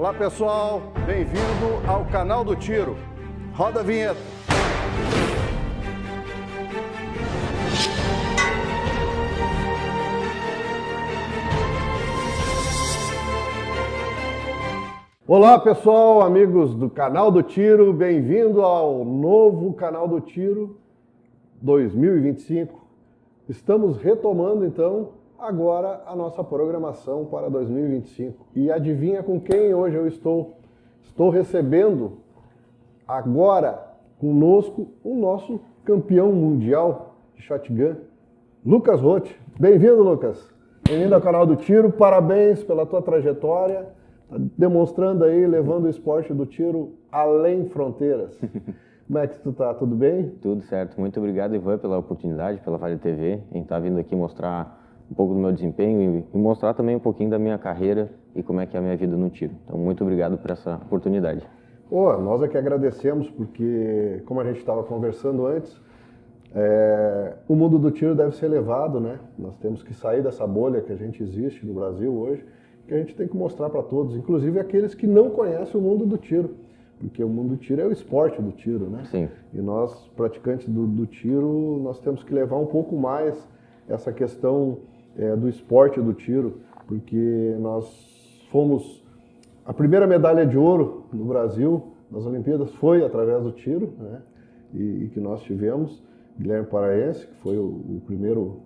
Olá pessoal, bem-vindo ao canal do Tiro. Roda a vinheta. Olá pessoal, amigos do canal do Tiro, bem-vindo ao novo canal do Tiro 2025. Estamos retomando então agora a nossa programação para 2025. E adivinha com quem hoje eu estou? Estou recebendo agora conosco o nosso campeão mundial de shotgun, Lucas Roth. Bem-vindo, Lucas. Bem-vindo ao canal do Tiro, parabéns pela tua trajetória. Tá demonstrando aí, levando o esporte do tiro além fronteiras. Como é que tu tá? Tudo bem? Tudo certo. Muito obrigado, Ivan, pela oportunidade, pela Vale TV, em estar vindo aqui mostrar um pouco do meu desempenho e mostrar também um pouquinho da minha carreira e como é que é a minha vida no tiro. Então, muito obrigado por essa oportunidade. Nós é que agradecemos, porque, como a gente estava conversando antes, o mundo do tiro deve ser elevado, né? Nós temos que sair dessa bolha que a gente existe no Brasil hoje, que a gente tem que mostrar para todos, inclusive aqueles que não conhecem o mundo do tiro, porque o mundo do tiro é o esporte do tiro, né? Sim. E nós, praticantes do tiro, nós temos que levar um pouco mais essa questão do esporte do tiro, porque nós fomos a primeira medalha de ouro no Brasil nas Olimpíadas foi através do tiro, né? E que nós tivemos Guilherme Paraense, que foi o primeiro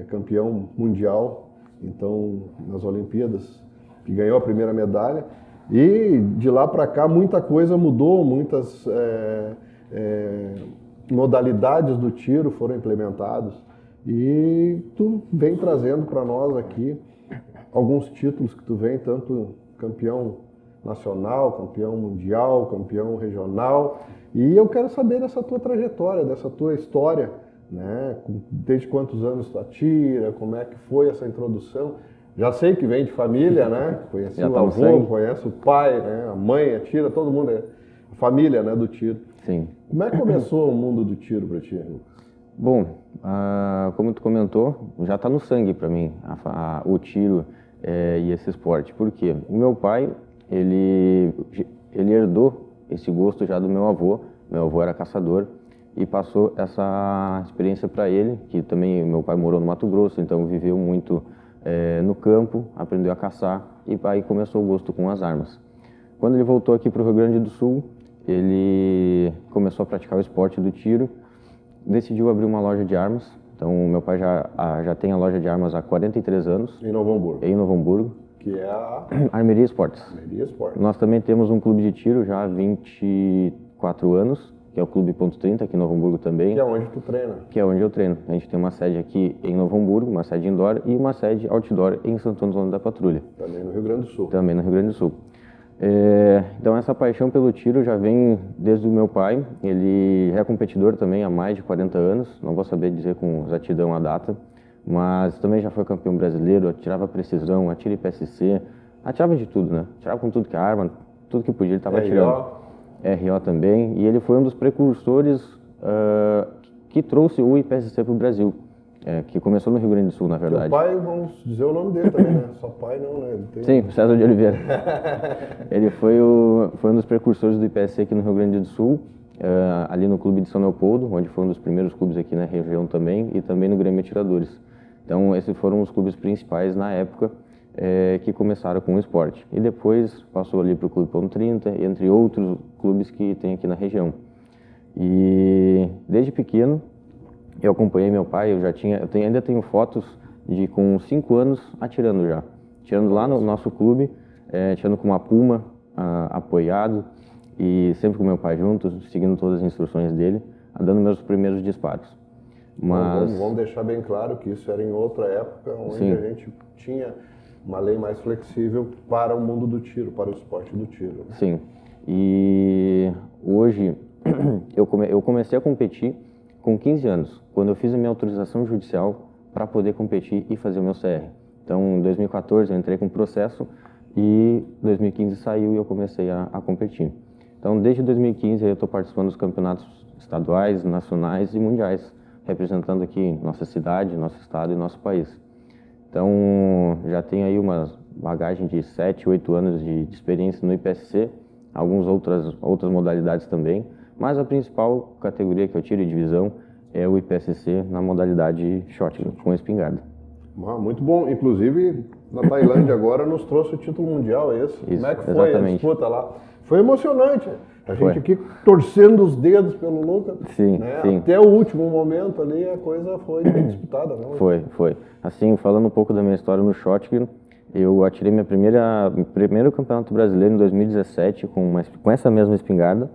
campeão mundial. Então, nas Olimpíadas, que ganhou a primeira medalha. E de lá para cá, muita coisa mudou, muitas modalidades do tiro foram implementadas. E tu vem trazendo para nós aqui alguns títulos que tu vem, tanto campeão nacional, campeão mundial, campeão regional. E eu quero saber dessa tua trajetória, dessa tua história, né? Desde quantos anos tu atira, como é que foi essa introdução? Já sei que vem de família, né? Conheci o avô, conhece o pai, né? A mãe atira, todo mundo é família, né, do tiro. Sim. Como é que começou o mundo do tiro para ti? Bom, como tu comentou, já está no sangue para mim o tiro e esse esporte. Por quê? O meu pai, ele herdou esse gosto já do meu avô. Meu avô era caçador. E passou essa experiência para ele, que também meu pai morou no Mato Grosso, então viveu muito no campo, aprendeu a caçar e aí começou o gosto com as armas. Quando ele voltou aqui para o Rio Grande do Sul, ele começou a praticar o esporte do tiro, decidiu abrir uma loja de armas. Então meu pai já tem a loja de armas há 43 anos. Em Novo Hamburgo. Em Novo Hamburgo. Que é a Armeria Esportes. Armeria Esportes. Nós também temos um clube de tiro já há 24 anos. Que é o Clube Ponto 30, aqui em Novo Hamburgo também. Que é onde tu treina. Que é onde eu treino. A gente tem uma sede aqui em Novo Hamburgo, uma sede indoor e uma sede outdoor em Santo Antônio da Patrulha. Também no Rio Grande do Sul. Também no Rio Grande do Sul. Então essa paixão pelo tiro já vem desde o meu pai. Ele é competidor também há mais de 40 anos, não vou saber dizer com exatidão a data, mas também já foi campeão brasileiro, atirava precisão, atira IPSC, atirava de tudo, né? Atirava com tudo que é arma, tudo que podia ele estava atirando. RO também, e ele foi um dos precursores que trouxe o IPSC para o Brasil, que começou no Rio Grande do Sul, na verdade. Teu pai, vamos dizer o nome dele também, né? Só pai não, né? Sim, César de Oliveira. Ele foi um dos precursores do IPSC aqui no Rio Grande do Sul, ali no Clube de São Leopoldo, onde foi um dos primeiros clubes aqui na região também, e também no Grêmio Atiradores. Então, esses foram os clubes principais na época, que começaram com o esporte. E depois passou ali para o Clube Ponto 30, entre outros clubes que tem aqui na região. E desde pequeno eu acompanhei meu pai, ainda tenho fotos de com 5 anos atirando já. Atirando lá no nosso clube, atirando com uma Puma, apoiado, e sempre com meu pai junto, seguindo todas as instruções dele, dando meus primeiros disparos. Mas vamos deixar bem claro que isso era em outra época, onde Sim. A gente tinha uma lei mais flexível para o mundo do tiro, para o esporte do tiro. Sim, e hoje eu comecei a competir com 15 anos, quando eu fiz a minha autorização judicial para poder competir e fazer o meu CR. Então, em 2014 eu entrei com processo e 2015 saiu e eu comecei a competir. Então, desde 2015 eu estou participando dos campeonatos estaduais, nacionais e mundiais, representando aqui nossa cidade, nosso estado e nosso país. Então, já tem aí bagagem de 7, 8 anos de experiência no IPSC, algumas outras modalidades também, mas a principal categoria que eu tiro de divisão é o IPSC na modalidade shotgun, com espingarda. Muito bom. Inclusive, na Tailândia agora nos trouxe o título mundial esse. Isso, como é que foi exatamente. a disputa lá? Foi emocionante. A Foi. gente aqui torcendo os dedos pelo Lucas. Sim, né? sim. Até o último momento ali a coisa foi bem disputada, né? Foi. Assim, falando um pouco da minha história no shotgun, eu atirei meu primeiro campeonato brasileiro em 2017 com essa mesma espingarda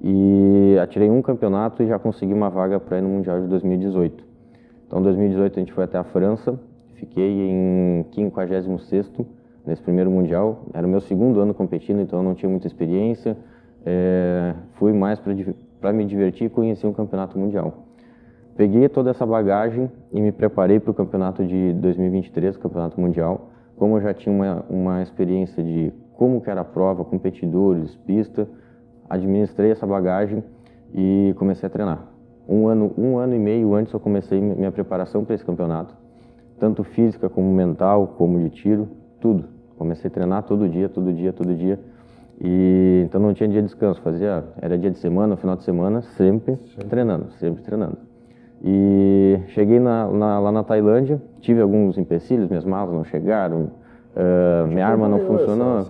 e atirei um campeonato e já consegui uma vaga para ir no Mundial de 2018. Então, em 2018 a gente foi até a França, fiquei em 56º nesse primeiro Mundial. Era o meu segundo ano competindo, então eu não tinha muita experiência. Fui mais para me divertir e conhecer um campeonato mundial. Peguei toda essa bagagem e me preparei para o campeonato de 2023, campeonato mundial. Como eu já tinha uma experiência de como que era a prova, competidores, pista, administrei essa bagagem e comecei a treinar. Um ano e meio antes eu comecei minha preparação para esse campeonato, tanto física como mental, como de tiro, tudo. Comecei a treinar todo dia. E então não tinha dia de descanso, era dia de semana, final de semana, sempre treinando. E cheguei lá na Tailândia, tive alguns empecilhos, minhas malas não chegaram, minha arma não funcionou.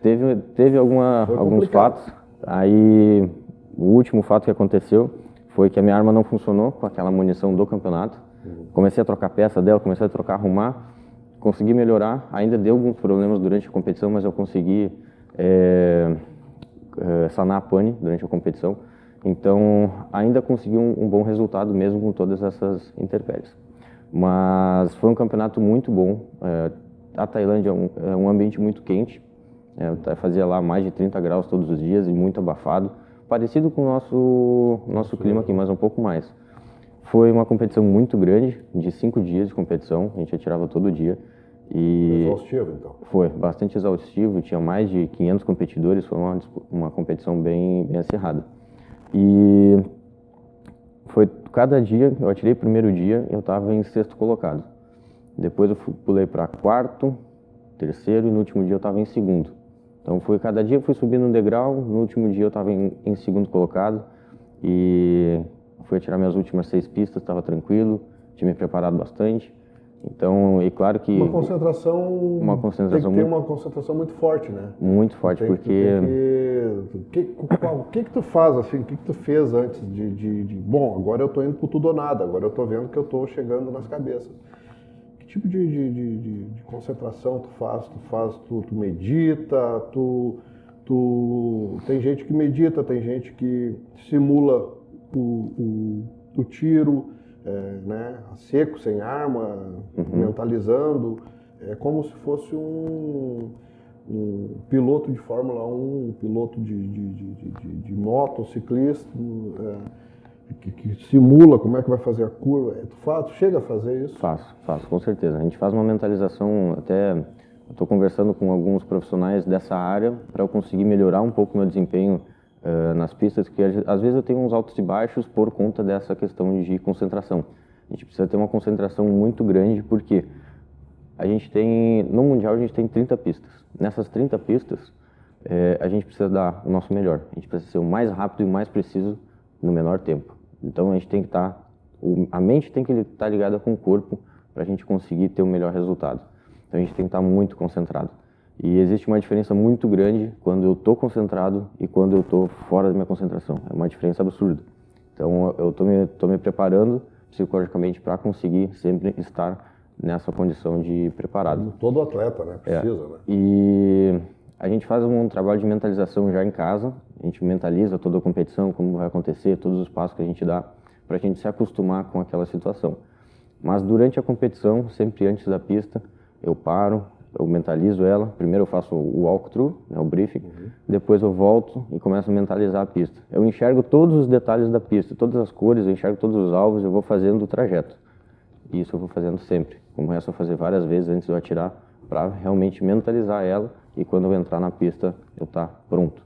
Teve alguns fatos. Aí o último fato que aconteceu foi que a minha arma não funcionou com aquela munição do campeonato. Comecei a trocar peça dela, comecei a arrumar, consegui melhorar. Ainda deu alguns problemas durante a competição, mas eu consegui sanar a pane durante a competição. Então, ainda consegui um bom resultado mesmo com todas essas intempéries. Mas foi um campeonato muito bom. A Tailândia é um ambiente muito quente. Fazia lá mais de 30 graus todos os dias e muito abafado. Parecido com o nosso clima aqui, mas um pouco mais. Foi uma competição muito grande, de 5 dias de competição. A gente atirava todo dia. Exaustivo, então. Foi bastante exaustivo, tinha mais de 500 competidores, foi uma competição bem acirrada. E foi cada dia, eu atirei primeiro dia, eu estava em 6º colocado. Depois eu pulei para 4º, 3º e no último dia eu estava em 2º. Então cada dia eu fui subindo um degrau, no último dia eu estava em 2º colocado e fui atirar minhas últimas 6 pistas, estava tranquilo, tinha me preparado bastante. Então, e claro que... Tem que ter uma concentração muito forte, né? Muito forte, porque... O que tu faz, assim, o que tu fez antes Bom, agora eu tô indo pro tudo ou nada, agora eu tô vendo que eu tô chegando nas cabeças. Que tipo de concentração tu faz? Tu medita, Tem gente que medita, tem gente que simula o tiro... né, a seco, sem arma, mentalizando, como se fosse um piloto de Fórmula 1, um piloto de moto, ciclista, que simula como é que vai fazer a curva. Tu chega a fazer isso? Faço, com certeza. A gente faz uma mentalização, até estou conversando com alguns profissionais dessa área para eu conseguir melhorar um pouco o meu desempenho nas pistas, que às vezes eu tenho uns altos e baixos por conta dessa questão de concentração. A gente precisa ter uma concentração muito grande, porque no Mundial a gente tem 30 pistas. Nessas 30 pistas, a gente precisa dar o nosso melhor. A gente precisa ser o mais rápido e o mais preciso no menor tempo. Então a gente tem que a mente tem que estar ligada com o corpo para a gente conseguir ter o melhor resultado. Então a gente tem que estar muito concentrado. E existe uma diferença muito grande quando eu estou concentrado e quando eu estou fora da minha concentração. É uma diferença absurda. Então eu estou me preparando psicologicamente para conseguir sempre estar nessa condição de preparado. Todo atleta, né? Precisa, né? E a gente faz um trabalho de mentalização já em casa. A gente mentaliza toda a competição, como vai acontecer, todos os passos que a gente dá, para a gente se acostumar com aquela situação. Mas durante a competição, sempre antes da pista, eu paro, eu mentalizo ela. Primeiro eu faço o walkthrough, né, o briefing. Depois eu volto e começo a mentalizar a pista. Eu enxergo todos os detalhes da pista, todas as cores, eu enxergo todos os alvos, eu vou fazendo o trajeto. E isso eu vou fazendo sempre. Começo a fazer várias vezes antes de eu atirar, para realmente mentalizar ela e quando eu entrar na pista eu estar pronto.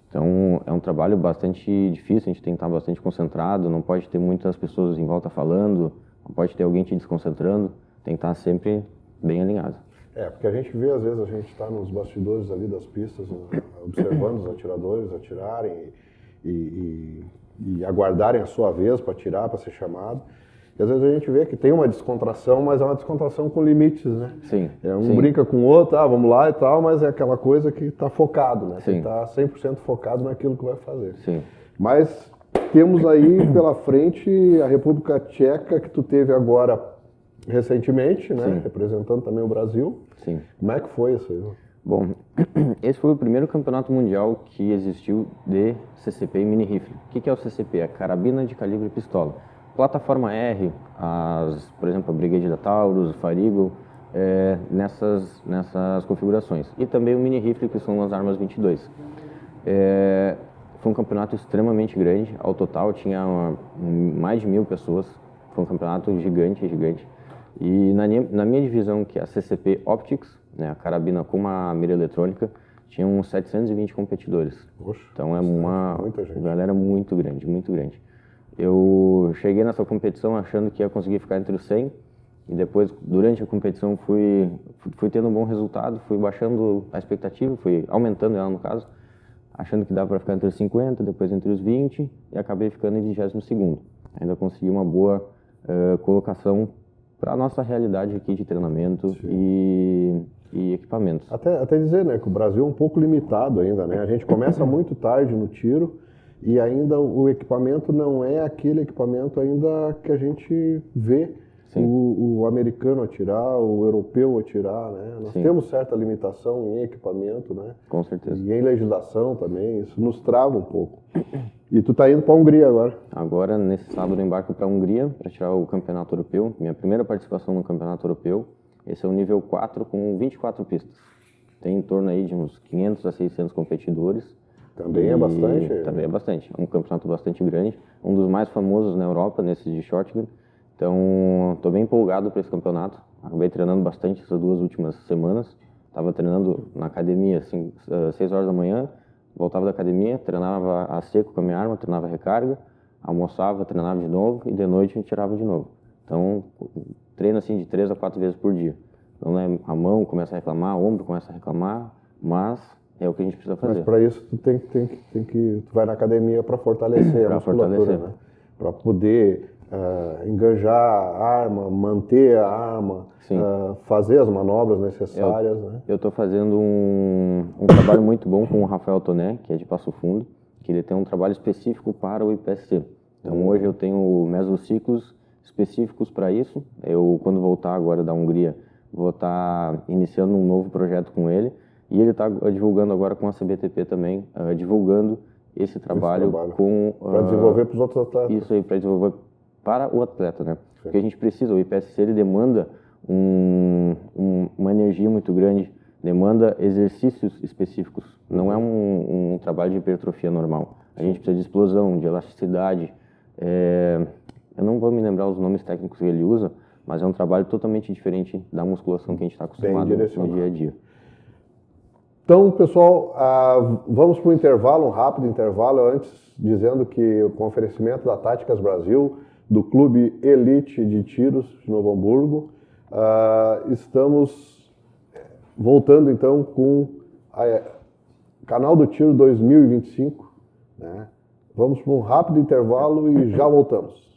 Então é um trabalho bastante difícil, a gente tem que estar bastante concentrado, não pode ter muitas pessoas em volta falando, não pode ter alguém te desconcentrando, tem que estar sempre bem alinhado. Porque a gente vê, às vezes, a gente está nos bastidores ali das pistas, observando os atiradores atirarem e aguardarem a sua vez para atirar, para ser chamado. E às vezes a gente vê que tem uma descontração, mas é uma descontração com limites, né? Sim. Um brinca com o outro, vamos lá e tal, mas é aquela coisa que está focado, né? Sim. Que está 100% focado naquilo que vai fazer. Sim. Mas temos aí pela frente a República Tcheca, que tu teve agora recentemente, né? Sim. Representando também o Brasil. Sim. Como é que foi isso aí? Bom, esse foi o primeiro campeonato mundial que existiu de CCP e mini rifle. O que é o CCP? É carabina de calibre pistola. Plataforma R, por exemplo, a Brigade da Taurus, o Fire Eagle, nessas configurações. E também o mini rifle, que são as armas 22. Foi um campeonato extremamente grande, ao total tinha mais de 1.000 pessoas. Foi um campeonato gigante. E na minha divisão, que é a CCP Optics, né, a carabina com uma mira eletrônica, tinha uns 720 competidores. Poxa, então é uma muita gente. Galera muito grande. Eu cheguei nessa competição achando que ia conseguir ficar entre os 100, e depois, durante a competição, fui tendo um bom resultado, fui baixando a expectativa, fui aumentando ela no caso, achando que dava para ficar entre os 50, depois entre os 20, e acabei ficando em 22º. Ainda consegui uma boa colocação para a nossa realidade aqui de treinamento e equipamentos. Até dizer, né, que o Brasil é um pouco limitado ainda, né? A gente começa muito tarde no tiro e ainda o equipamento não é aquele equipamento ainda que a gente vê o americano atirar, o europeu atirar, né? Nós temos certa limitação em equipamento, né? Com certeza. E em legislação também, isso nos trava um pouco. E tu tá indo para a Hungria agora? Agora, nesse sábado, eu embarco para a Hungria para tirar o campeonato europeu, minha primeira participação no campeonato europeu. Esse é o nível 4 com 24 pistas. Tem em torno aí de uns 500 a 600 competidores. Também é bastante? Também é bastante. É um campeonato bastante grande, um dos mais famosos na Europa, nesse de shotgun. Então, estou bem empolgado para esse campeonato. Acabei treinando bastante essas 2 últimas semanas. Estava treinando na academia, assim, 6 horas da manhã, voltava da academia, treinava a seco com a minha arma, treinava recarga, almoçava, treinava de novo e de noite eu tirava de novo. Então, treino assim de 3 a 4 vezes por dia. Então, né, a mão começa a reclamar, o ombro começa a reclamar, mas é o que a gente precisa fazer. Mas para isso tu tu vai na academia para fortalecer a musculatura, né? Para poder enganjar a arma, manter a arma, fazer as manobras necessárias, né? Eu estou fazendo um trabalho muito bom com o Rafael Toné, que é de Passo Fundo, que ele tem um trabalho específico para o IPSC. Então hoje eu tenho mesociclos específicos para isso. Eu, quando voltar agora da Hungria, vou estar iniciando um novo projeto com ele. E ele está divulgando agora com a CBTP também, divulgando esse trabalho com... para desenvolver para os outros atletas. Isso aí, para desenvolver para o atleta, né? Sim. Porque a gente precisa, o IPSC ele demanda uma energia muito grande, demanda exercícios específicos. Não é um trabalho de hipertrofia normal. A gente precisa de explosão, de elasticidade. Eu não vou me lembrar os nomes técnicos que ele usa, mas é um trabalho totalmente diferente da musculação que a gente está acostumado no dia a dia. Então, pessoal, vamos para um intervalo, um rápido intervalo, antes dizendo que com o oferecimento da Táticas Brasil, do Clube Elite de Tiros de Novo Hamburgo, estamos voltando então com o Canal do Tiro 2025, né? Vamos para um rápido intervalo e já voltamos.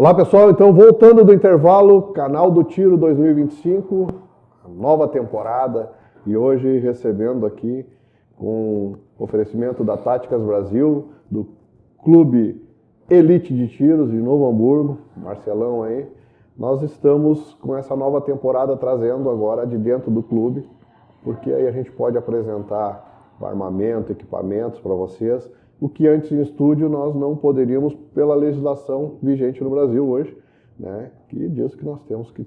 Olá pessoal, então voltando do intervalo, Canal do Tiro 2025, nova temporada, e hoje recebendo aqui com oferecimento da Táticas Brasil, do Clube Elite de Tiros de Novo Hamburgo, Marcelão aí. Nós estamos com essa nova temporada trazendo agora de dentro do clube, porque aí a gente pode apresentar armamento, equipamentos para vocês, o que antes em estúdio nós não poderíamos pela legislação vigente no Brasil hoje, né, que diz que nós temos que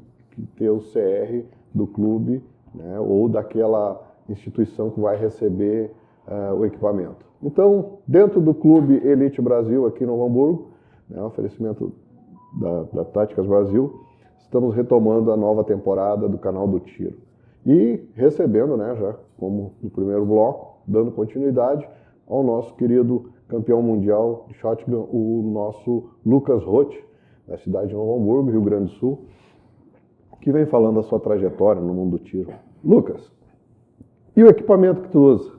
ter o CR do clube, né, ou daquela instituição que vai receber o equipamento. Então, dentro do Clube Elite Brasil aqui no Novo Hamburgo, né, oferecimento da Táticas Brasil, estamos retomando a nova temporada do Canal do Tiro. E recebendo, né, já como no primeiro bloco, dando continuidade ao nosso querido campeão mundial de shotgun, o nosso Lucas Roth, da cidade de Novo Hamburgo, Rio Grande do Sul, que vem falando da sua trajetória no mundo do tiro. Lucas, e o equipamento que tu usa?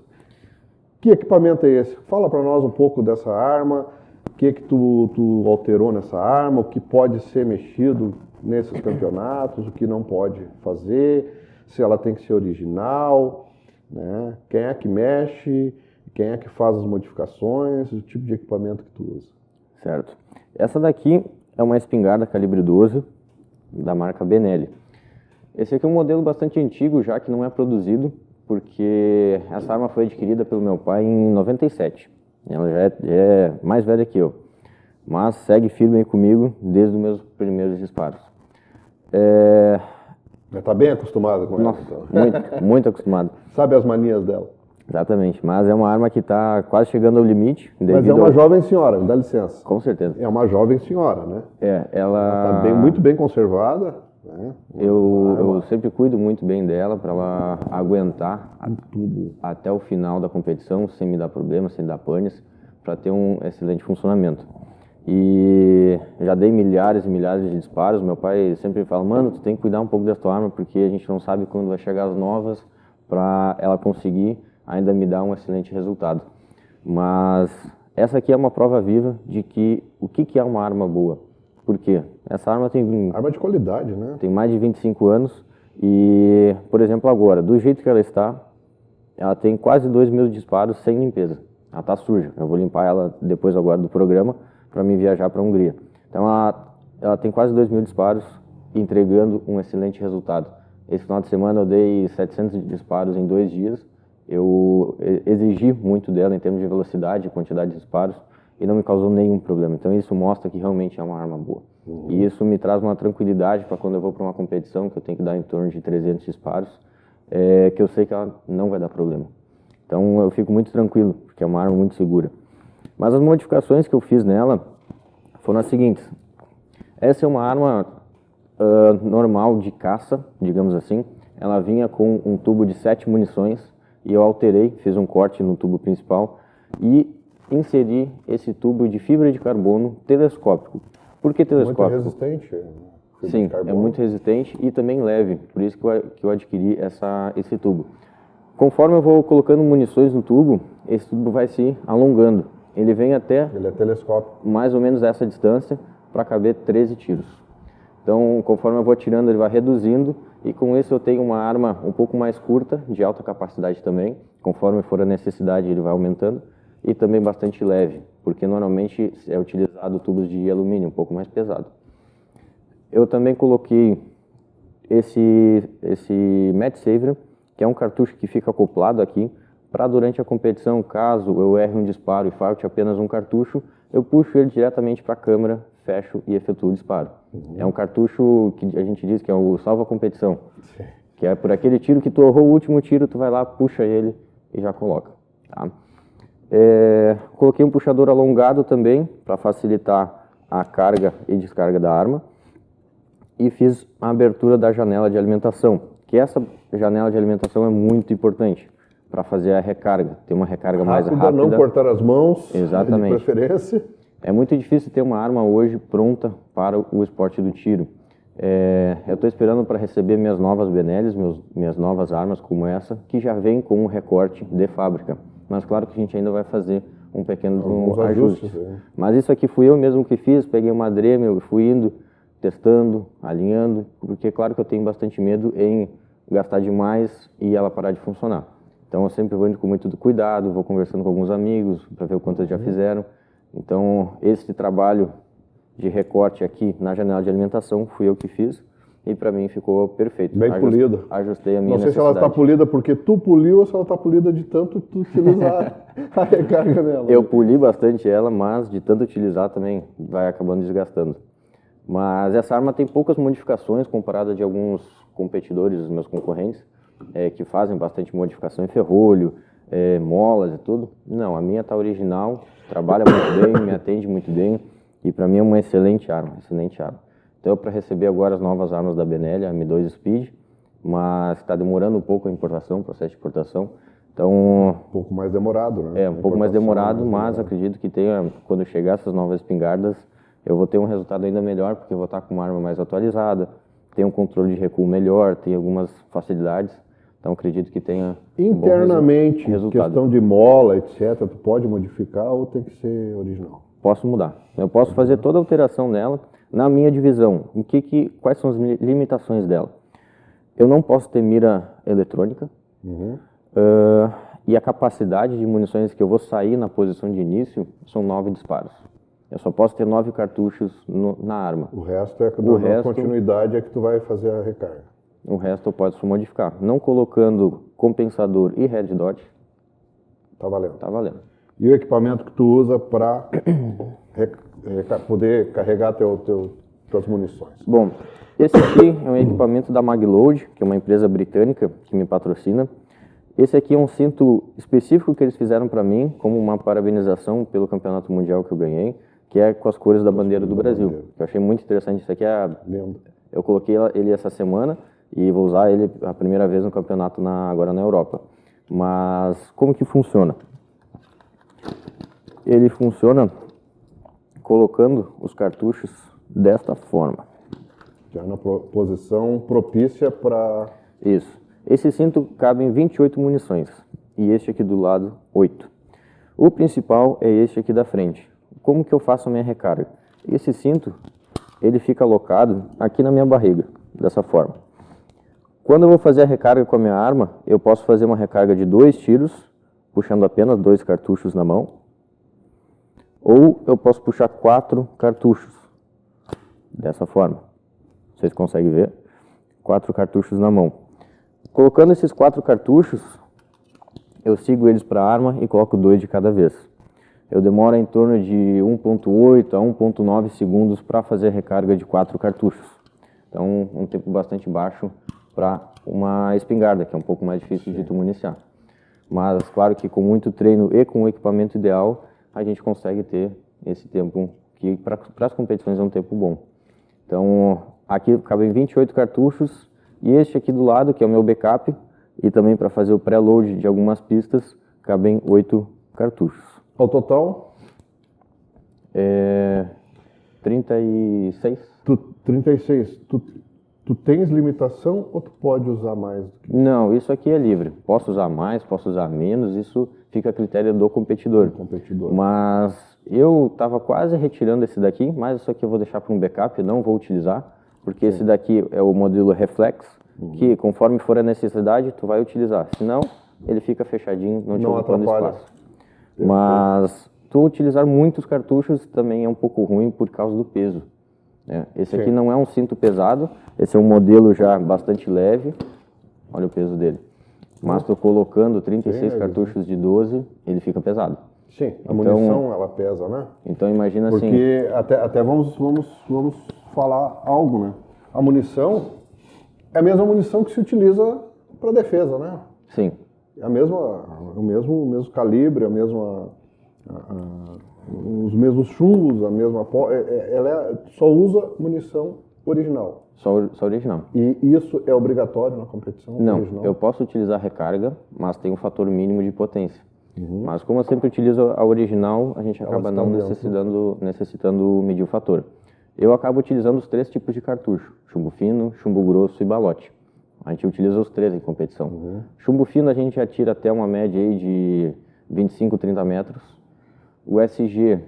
Que equipamento é esse? Fala para nós um pouco dessa arma, o que tu alterou nessa arma, o que pode ser mexido nesses campeonatos, o que não pode fazer, se ela tem que ser original, né? Quem é que mexe, quem é que faz as modificações, o tipo de equipamento que tu usa. Certo. Essa daqui é uma espingarda calibre 12 da marca Benelli. Esse aqui é um modelo bastante antigo já, que não é produzido, porque essa arma foi adquirida pelo meu pai em 97. Ela já é mais velha que eu, mas segue firme aí comigo desde os meus primeiros disparos. Já está bem acostumado com ela? Nossa, então. muito acostumado. Sabe as manias dela? Exatamente, mas é uma arma que está quase chegando ao limite. Mas é uma jovem senhora, me dá licença. Com certeza. É uma jovem senhora, né? Ela está muito bem conservada. Né? Eu sempre cuido muito bem dela para ela aguentar tudo até o final da competição, sem me dar problemas, sem dar panes, para ter um excelente funcionamento. E já dei milhares e milhares de disparos. Meu pai sempre fala, mano, tu tem que cuidar um pouco dessa tua arma, porque a gente não sabe quando vai chegar as novas, para ela conseguir ainda me dar um excelente resultado. Mas essa aqui é uma prova viva de que o que é uma arma boa. Por quê? Essa arma tem... Arma de qualidade, né? Tem mais de 25 anos e, por exemplo, agora, do jeito que ela está, ela tem quase 2.000 disparos sem limpeza. Ela está suja. Eu vou limpar ela depois agora do programa para me viajar para a Hungria. Então ela tem quase 2.000 disparos, entregando um excelente resultado. Esse final de semana eu dei 700 disparos em 2 dias. Eu exigi muito dela em termos de velocidade e quantidade de disparos e não me causou nenhum problema. Então isso mostra que realmente é uma arma boa. E isso me traz uma tranquilidade para quando eu vou para uma competição, que eu tenho que dar em torno de 300 disparos, que eu sei que ela não vai dar problema. Então eu fico muito tranquilo, porque é uma arma muito segura. Mas as modificações que eu fiz nela foram as seguintes. Essa é uma arma normal de caça, digamos assim. Ela vinha com um tubo de 7 munições, e eu alterei, fiz um corte no tubo principal e inseri esse tubo de fibra de carbono telescópico. Por que telescópico? Muito resistente. Sim, é muito resistente e também leve, por isso que eu adquiri esse tubo. Conforme eu vou colocando munições no tubo, esse tubo vai se alongando. Ele vem até... Ele é telescópico. Mais ou menos essa distância para caber 13 tiros. Então, conforme eu vou atirando, ele vai reduzindo e com isso eu tenho uma arma um pouco mais curta, de alta capacidade também. Conforme for a necessidade, ele vai aumentando e também bastante leve, porque normalmente é utilizado tubos de alumínio, um pouco mais pesado. Eu também coloquei esse Match Saver, que é um cartucho que fica acoplado aqui, para durante a competição, caso eu erre um disparo e falte apenas um cartucho, eu puxo ele diretamente para a câmera, fecho e efetuo o disparo. É um cartucho que a gente diz que é o salva-competição, que é por aquele tiro que tu errou o último tiro, tu vai lá, puxa ele e já coloca. Tá? Coloquei um puxador alongado também, para facilitar a carga e descarga da arma. E fiz a abertura da janela de alimentação, que essa janela de alimentação é muito importante para fazer a recarga, ter uma recarga mais rápida. Não cortar as mãos, exatamente. De preferência. É muito difícil ter uma arma hoje pronta para o esporte do tiro. Eu estou esperando para receber minhas novas Benellis, minhas novas armas como essa, que já vem com um recorte de fábrica. Mas claro que a gente ainda vai fazer um pequeno Alguns ajuste. ajustes, é. Mas isso aqui fui eu mesmo que fiz, peguei uma Dremel e fui indo, testando, alinhando, porque claro que eu tenho bastante medo em gastar demais e ela parar de funcionar. Então eu sempre vou indo com muito cuidado, vou conversando com alguns amigos para ver o quanto eles já fizeram. Então esse trabalho de recorte aqui na janela de alimentação fui eu que fiz e para mim ficou perfeito. Bem polida. Ajustei a minha Não sei se necessidade. ela está polida porque tu poliu ou se ela está polida de tanto tu utilizar a recarga nela. Eu poli bastante ela, mas de tanto utilizar também vai acabando desgastando. Mas essa arma tem poucas modificações comparada de alguns competidores, os meus concorrentes, que fazem bastante modificação em ferrolho, molas e tudo. Não, a minha tá original, trabalha muito bem, me atende muito bem e para mim é uma excelente arma, excelente arma. Então para receber agora as novas armas da Benelli, a M2 Speed, mas está demorando um pouco a importação, o processo de importação. Então, Um pouco mais demorado, né? um pouco mais demorado, mas acredito que tenha, quando chegar essas novas espingardas, eu vou ter um resultado ainda melhor, porque eu vou estar com uma arma mais atualizada, tem um controle de recuo melhor, tem algumas facilidades, então acredito que tenha Internamente, um bom resultado. questão de mola, etc., tu pode modificar ou tem que ser original? Posso mudar, eu posso fazer toda a alteração nela, na minha divisão, quais são as limitações dela? Eu não posso ter mira eletrônica, e a capacidade de munições que eu vou sair na posição de início são 9 disparos. Eu só posso ter 9 cartuchos na arma. O resto é a continuidade é que tu vai fazer a recarga. O resto eu posso modificar. Não colocando compensador e red dot. Tá valendo. Tá valendo. E o equipamento que tu usa para poder carregar tuas munições? Bom, esse aqui é um equipamento da Magload, que é uma empresa britânica que me patrocina. Esse aqui é um cinto específico que eles fizeram para mim, como uma parabenização pelo campeonato mundial que eu ganhei, que é com as cores da bandeira do Brasil. Que eu achei muito interessante. Isso aqui Lindo. Eu coloquei ele essa semana e vou usar ele a primeira vez no campeonato agora na Europa. Mas como que funciona? Ele funciona colocando os cartuchos desta forma. Já na posição propícia para... Isso. Esse cinto cabe em 28 munições e este aqui do lado, 8. O principal é este aqui da frente. Como que eu faço a minha recarga? Esse cinto, ele fica alocado aqui na minha barriga, dessa forma. Quando eu vou fazer a recarga com a minha arma, eu posso fazer uma recarga de 2 tiros, puxando apenas 2 cartuchos na mão. Ou eu posso puxar 4 cartuchos, dessa forma. Vocês conseguem ver? 4 cartuchos na mão. Colocando esses 4 cartuchos, eu sigo eles para a arma e coloco 2 de cada vez. Eu demoro em torno de 1.8 a 1.9 segundos para fazer a recarga de 4 cartuchos. Então, um tempo bastante baixo para uma espingarda, que é um pouco mais difícil de tu municiar. Mas, claro que com muito treino e com o equipamento ideal, a gente consegue ter esse tempo que para as competições é um tempo bom. Então, aqui cabem 28 cartuchos. E este aqui do lado, que é o meu backup, e também para fazer o pré-load de algumas pistas, cabem 8 cartuchos. Ao total? 36. 36. Tu tens limitação ou tu pode usar mais? Não, isso aqui é livre. Posso usar mais, posso usar menos, isso fica a critério do competidor. Mas eu estava quase retirando esse daqui, mas isso aqui eu vou deixar para um backup, não vou utilizar. Porque esse daqui é o modelo Reflex, que conforme for a necessidade, tu vai utilizar. Senão, ele fica fechadinho, não te ocupando espaço. Mas tu utilizar muitos cartuchos também é um pouco ruim por causa do peso. Esse aqui não é um cinto pesado, esse é um modelo já bastante leve. Olha o peso dele. Mas tu colocando 36 cartuchos de 12, ele fica pesado. Sim, a munição ela pesa, né? Então imagina assim... Porque até vamos falar algo, né? A munição é a mesma munição que se utiliza para defesa, né? Sim. É o mesmo calibre, os mesmos chumbos, a mesma... Ela só usa munição original. Só original. E isso é obrigatório na competição? Não, original? Eu posso utilizar recarga, mas tem um fator mínimo de potência. Mas como eu sempre utilizo a original, a gente acaba não necessitando medir o fator. Eu acabo utilizando os 3 tipos de cartucho: chumbo fino, chumbo grosso e balote. A gente utiliza os 3 em competição. Chumbo fino a gente atira até uma média aí de 25, 30 metros. O SG,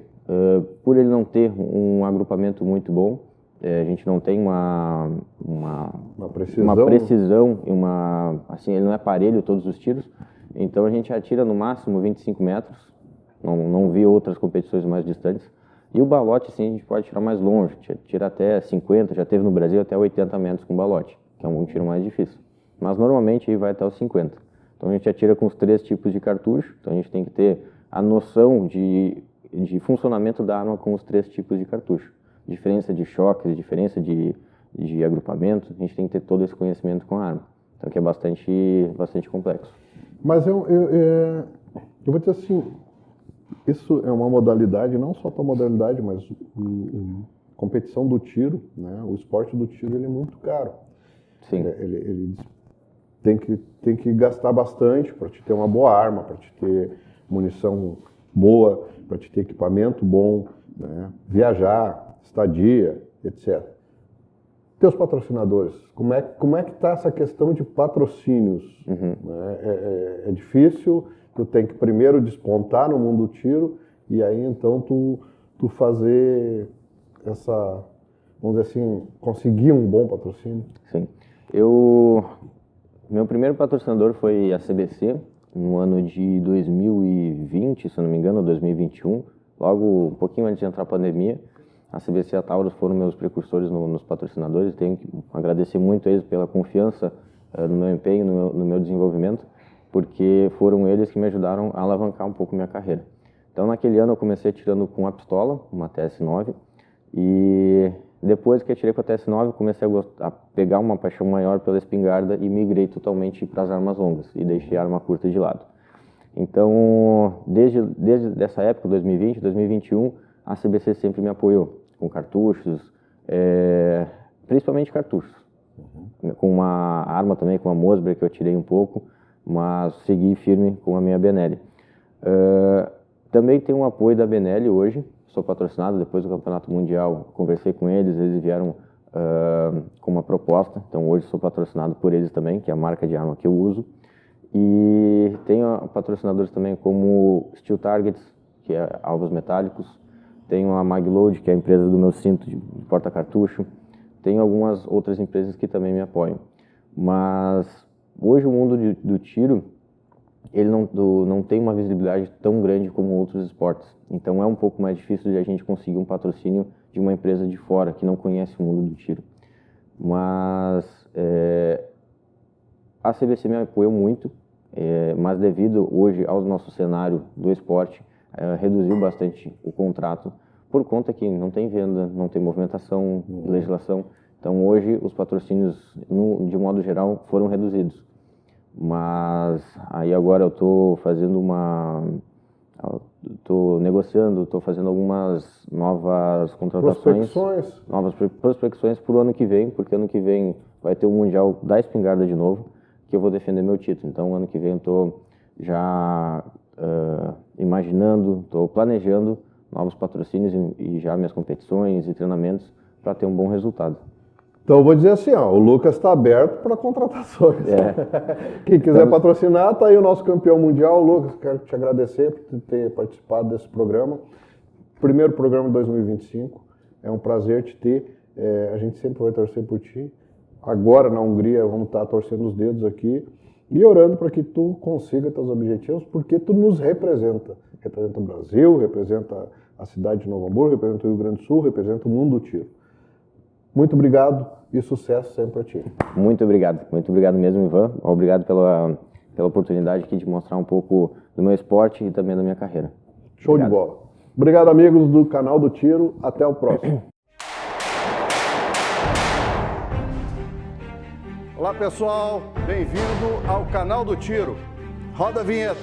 por ele não ter um agrupamento muito bom, a gente não tem uma precisão, assim, ele não é parelho todos os tiros, então a gente atira no máximo 25 metros, não vi outras competições mais distantes. E o balote, sim, a gente pode tirar mais longe, tira até 50, já teve no Brasil até 80 metros com balote, que é um tiro mais difícil. Mas normalmente aí vai até os 50. Então a gente atira com os 3 tipos de cartucho, então a gente tem que ter a noção de funcionamento da arma com os 3 tipos de cartucho. Diferença de choques, diferença de agrupamento, a gente tem que ter todo esse conhecimento com a arma. Então que é bastante complexo. Mas eu vou dizer assim, isso é uma modalidade, não só a modalidade, mas a competição do tiro, né? O esporte do tiro, ele é muito caro. Sim. Ele tem que gastar bastante para te ter uma boa arma, para te ter munição boa, para te ter equipamento bom, né? Viajar, estadia, etc. Teus patrocinadores, como é que está essa questão de patrocínios? Uhum. Né? É difícil, tu tem que primeiro despontar no mundo do tiro e aí então tu fazer essa, vamos dizer assim, conseguir um bom patrocínio. Sim. Meu primeiro patrocinador foi a CBC, no ano de 2020, se eu não me engano, 2021, logo um pouquinho antes de entrar a pandemia. A CBC e a Taurus foram meus precursores nos patrocinadores. Tenho que agradecer muito a eles pela confiança no meu empenho, no meu desenvolvimento, porque foram eles que me ajudaram a alavancar um pouco minha carreira. Então, naquele ano eu comecei atirando com a pistola, uma TS9, e depois que atirei com a TS9, comecei a pegar uma paixão maior pela espingarda e migrei totalmente para as armas longas e deixei a arma curta de lado. Então, desde essa época, 2020, 2021, a CBC sempre me apoiou com cartuchos, principalmente cartuchos. Uhum. Com uma arma também, com a Mossberg, que eu atirei um pouco, mas segui firme com a minha Benelli. Também tenho um apoio da Benelli hoje, sou patrocinado depois do Campeonato Mundial, conversei com eles vieram com uma proposta, então hoje sou patrocinado por eles também, que é a marca de arma que eu uso. E tenho patrocinadores também como Steel Targets, que é alvos metálicos, tenho a Magload, que é a empresa do meu cinto de porta-cartucho, tenho algumas outras empresas que também me apoiam. Mas hoje o mundo do tiro, ele não tem uma visibilidade tão grande como outros esportes. Então é um pouco mais difícil de a gente conseguir um patrocínio de uma empresa de fora que não conhece o mundo do tiro. Mas a CBC me apoiou muito, mas devido hoje ao nosso cenário do esporte, reduziu bastante o contrato, por conta que não tem venda, não tem movimentação, legislação. Então hoje os patrocínios, de modo geral, foram reduzidos. Mas aí agora eu estou negociando, estou fazendo algumas novas contratações, novas prospecções para o ano que vem, porque ano que vem vai ter o Mundial da Espingarda de novo, que eu vou defender meu título. Então ano que vem eu estou já imaginando, estou planejando novos patrocínios e já minhas competições e treinamentos para ter um bom resultado. Então eu vou dizer assim, o Lucas está aberto para contratações. Quem quiser patrocinar, está aí o nosso campeão mundial. Lucas, quero te agradecer por ter participado desse programa. Primeiro programa de 2025. É um prazer te ter. A gente sempre vai torcer por ti. Agora na Hungria vamos estar torcendo os dedos aqui e orando para que tu consiga teus objetivos, porque tu nos representa. Representa o Brasil, representa a cidade de Novo Hamburgo, representa o Rio Grande do Sul, representa o mundo do tiro. Muito obrigado e sucesso sempre para ti. Muito obrigado mesmo, Ivan. Obrigado pela oportunidade aqui de mostrar um pouco do meu esporte e também da minha carreira. Show de bola. Obrigado, amigos do canal do Tiro. Até o próximo. Olá, pessoal. Bem-vindo ao canal do Tiro. Roda a vinheta.